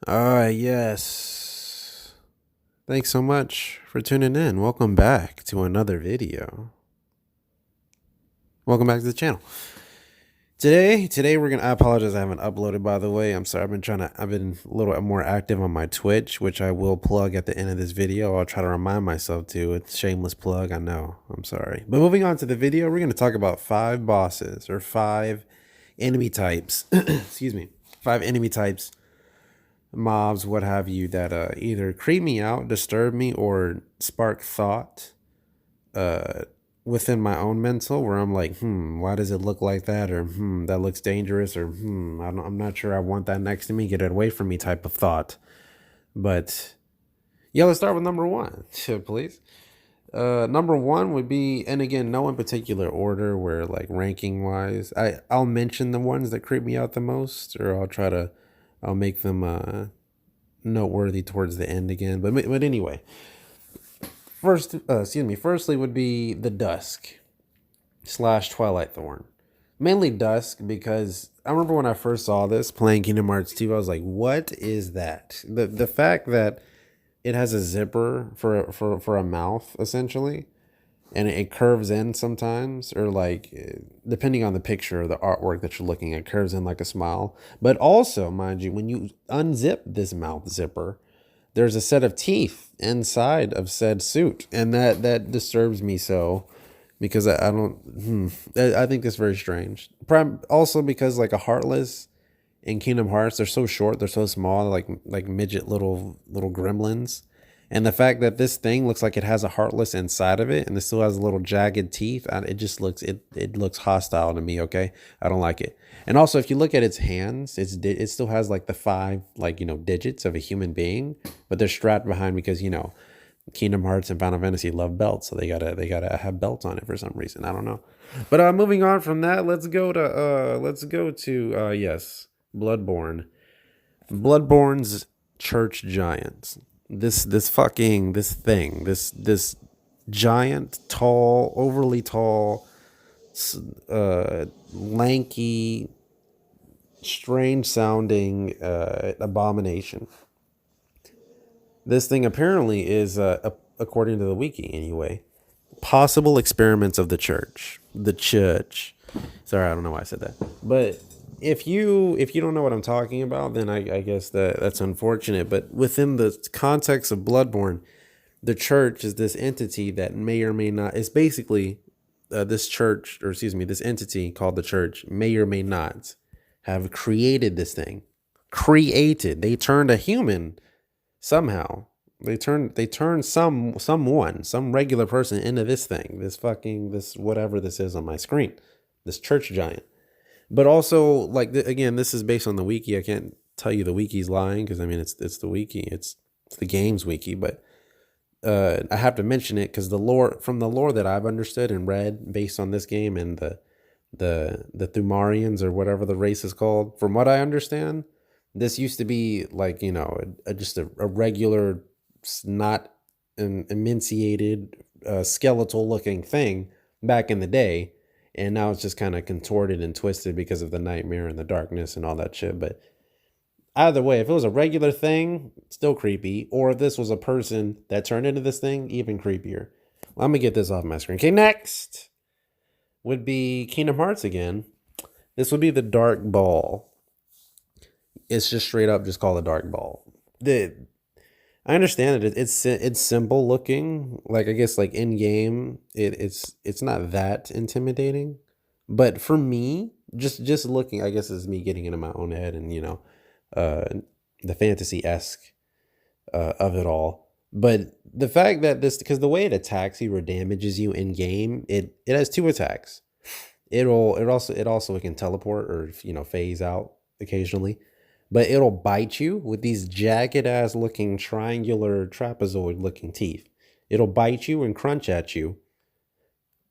Yes. Thanks so much for tuning in. Welcome back to another video. Welcome back to the channel. Today I apologize I haven't uploaded, by the way. I'm sorry. I've been a little more active on my Twitch, which I will plug at the end of this video. I'll try to remind myself to. It's a shameless plug, I know. I'm sorry. But moving on to the video, we're going to talk about 5 bosses or 5 enemy types. Excuse me. 5 enemy types, mobs, what have you, that either creep me out, disturb me, or spark thought uh within my own mental, where I'm like, why does it look like that, or that looks dangerous, or I'm not sure I want that next to me, get it away from me type of thought. But yeah, let's start with number 1, please. Number 1 would be, and again, no in particular order, where like ranking wise, I'll mention the ones that creep me out the most, or I'll make them noteworthy towards the end again. But anyway, firstly would be the Dusk / Twilight Thorn. Mainly Dusk, because I remember when I first saw this playing Kingdom Hearts 2, I was like, what is that? The fact that it has a zipper for a mouth, essentially, and it curves in sometimes, or like, depending on the picture or the artwork that you're looking at, curves in like a smile. But also, mind you, when you unzip this mouth zipper, there's a set of teeth inside of said suit, and that disturbs me so, because I don't I think that's very strange. Also because like a Heartless in Kingdom Hearts, they're so short, they're so small, like midget little gremlins. And the fact that this thing looks like it has a Heartless inside of it, and it still has little jagged teeth, it just looks it looks hostile to me. Okay, I don't like it. And also, if you look at its hands, it still has like the 5 digits of a human being, but they're strapped behind because Kingdom Hearts and Final Fantasy love belts, so they gotta have belts on it for some reason. I don't know. But moving on from that, let's go to yes, Bloodborne. Bloodborne's church giants. This giant, tall, overly tall, lanky, strange sounding abomination. This thing apparently is, according to the wiki anyway, possible experiments of the church. The church. Sorry, I don't know why I said that. But if you don't know what I'm talking about, then I guess that's unfortunate. But within the context of Bloodborne, the church is this entity that may or may not. It's basically this entity called the church may or may not have created this thing. They turned a human somehow. They turned some regular person into this thing. This whatever this is on my screen. This church giant. But also, like, again, this is based on the wiki. I can't tell you the wiki's lying, because I mean it's the wiki. It's the game's wiki, but I have to mention it because the lore that I've understood and read based on this game, and the Thumarians, or whatever the race is called, from what I understand, this used to be like, just a regular, not an emaciated, skeletal looking thing back in the day. And now it's just kind of contorted and twisted because of the nightmare and the darkness and all that shit. But either way, if it was a regular thing, still creepy. Or if this was a person that turned into this thing, even creepier. Well, I'm going to get this off my screen. Okay, next would be Kingdom Hearts again. This would be the Dark Ball. It's just straight up just called a Dark Ball. I understand that it's simple looking. Like, I guess like in game, it's not that intimidating. But for me, just looking, I guess it's me getting into my own head, and the fantasy-esque of it all. But the fact that because the way it attacks you or damages you in game, it has 2 attacks. It can teleport, or phase out occasionally. But it'll bite you with these jagged ass looking triangular trapezoid looking teeth. It'll bite you and crunch at you.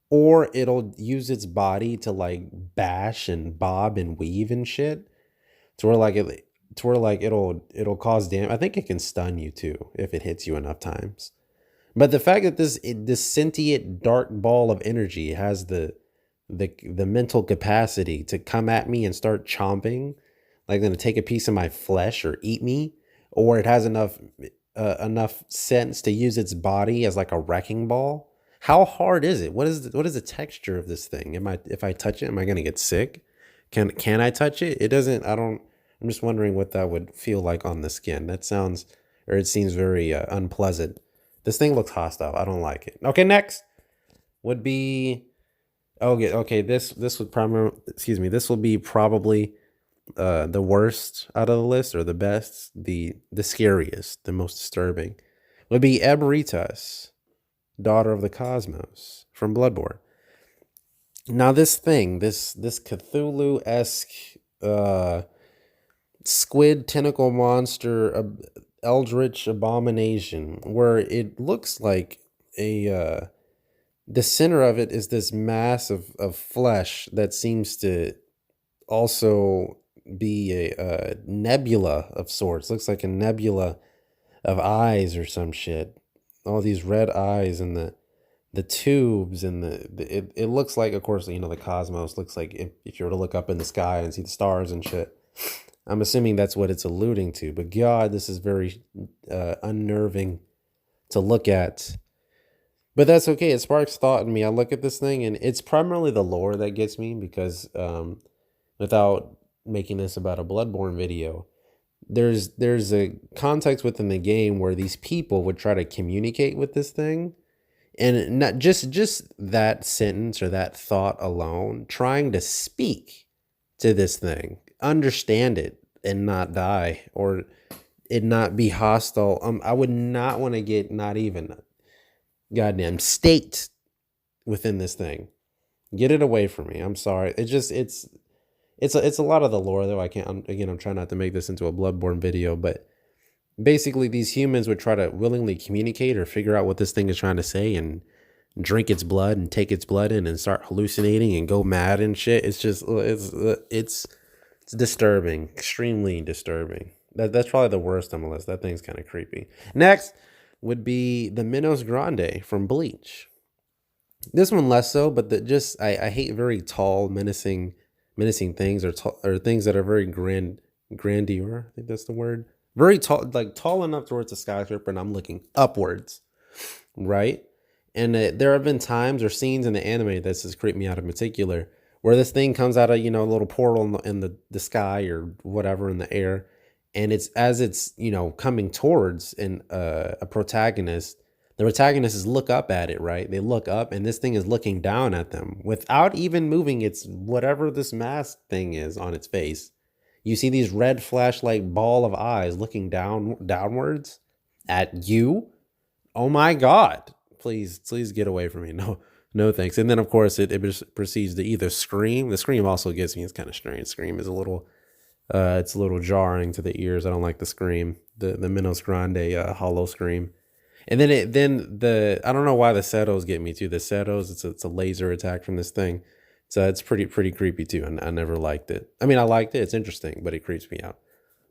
Or it'll use its body to like bash and bob and weave and shit. To where it'll cause damage. I think it can stun you too if it hits you enough times. But the fact that this sentient dark ball of energy has the mental capacity to come at me and start chomping, like going to take a piece of my flesh or eat me, or it has enough sense to use its body as like a wrecking ball. How hard is it? What is the texture of this thing? If I touch it, am I gonna get sick? Can I touch it? It doesn't. I don't. I'm just wondering what that would feel like on the skin. That sounds, or it seems very unpleasant. This thing looks hostile. I don't like it. Okay, next would be. Okay. This would probably, excuse me. This will be probably the worst out of the list, or the best, the scariest, the most disturbing, would be Ebritas, daughter of the cosmos, from Bloodborne. Now this thing, this Cthulhu-esque squid tentacle monster, eldritch abomination, where it looks like a the center of it is this mass of flesh that seems to also be a nebula of sorts. Looks like a nebula of eyes or some shit. All these red eyes and the tubes and it looks like, of course, the cosmos looks like, if you were to look up in the sky and see the stars and shit. I'm assuming that's what it's alluding to. But God, this is very unnerving to look at. But that's okay. It sparks thought in me. I look at this thing, and it's primarily the lore that gets me, because without making this about a Bloodborne video, there's a context within the game where these people would try to communicate with this thing, and not just that sentence or that thought alone, trying to speak to this thing, understand it, and not die, or it not be hostile. I would not want to get not even goddamn staked within this thing. Get it away from me. I'm sorry. It's a lot of the lore, though. I'm trying not to make this into a Bloodborne video, but basically these humans would try to willingly communicate or figure out what this thing is trying to say, and drink its blood and take its blood in and start hallucinating and go mad and shit. It's just, it's disturbing, extremely disturbing. That's probably the worst on the list. That thing's kind of creepy. Next would be the Minos Grande from Bleach. This one less so, but I hate very tall, menacing things, or things that are very grandeur. I think that's the word. Very tall, like tall enough towards the skyscraper, and I'm looking upwards, right? And there have been times or scenes in the anime that's just creeped me out in particular, where this thing comes out of, a little portal in the sky or whatever, in the air, and it's as it's coming towards a protagonist. The protagonists look up at it, right? They look up, and this thing is looking down at them without even moving its whatever this mask thing is on its face. You see these red flashlight ball of eyes looking downwards at you. Oh my God! Please get away from me. No thanks. And then of course it proceeds to either scream. The scream also gets me. It's kind of strange. Scream is a little jarring to the ears. I don't like the scream. The Minos Grande hollow scream. And then I don't know why the Setos get me too. The Setos, it's a laser attack from this thing. So it's pretty creepy too. And I never liked it. I mean, I liked it. It's interesting, but it creeps me out.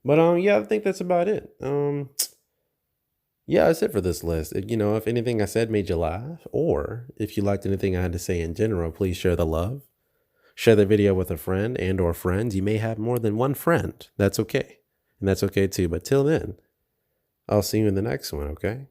But yeah, I think that's about it. Yeah, that's it for this list. If anything I said made you laugh, or if you liked anything I had to say in general, please share the love. Share the video with a friend and or friends. You may have more than one friend. That's okay. And that's okay too. But till then, I'll see you in the next one, okay?